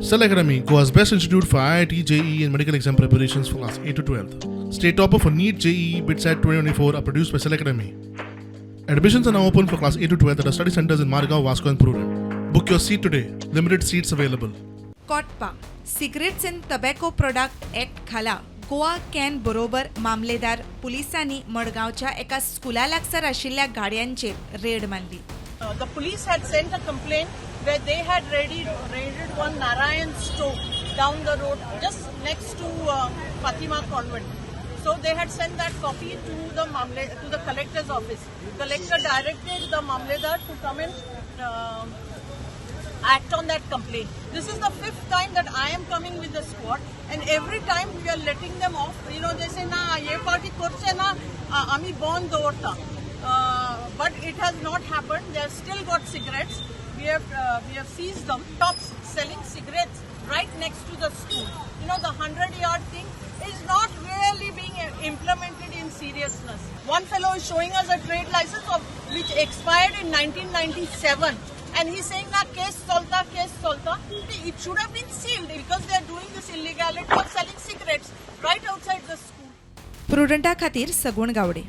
Cell Academy, Goa's best institute for IIT, JEE and medical exam preparations for class 8 to 12th. State topper for NEET, JEE, BITSAT 2024 are produced by Cell Academy. Admissions are now open for class 8 to 12th at our study centers in Margao, Vasco and Prudent. Book your seat today. Limited seats available. COTPA cigarettes and tobacco product act खाला Goa can बरोबर मामलेदार पुलिसांनी मडगावच्या एका स्कुला लागसार आशिल्ल्या गाडयांचेर red मारली. The police had sent a complaint where they had raided one Narayan store down the road just next to Fatima Convent. So they had sent that copy to the collector's office. Collector directed the Mamledar to come and act on that complaint. This is the 5th time that I am coming with the squad, and every time we are letting them off. You know, they say na ye party korche na ami born dorta. But it has not happened. They have still got cigarettes. We have seized them. Stops selling cigarettes right next to the school. You know, the 100-yard thing is not really being implemented in seriousness. One fellow is showing us a trade license which expired in 1997. And he's saying that case solta. It should have been sealed because they are doing this illegality of selling cigarettes right outside the school. प्रुडंटा खातीर सगुण गावडे.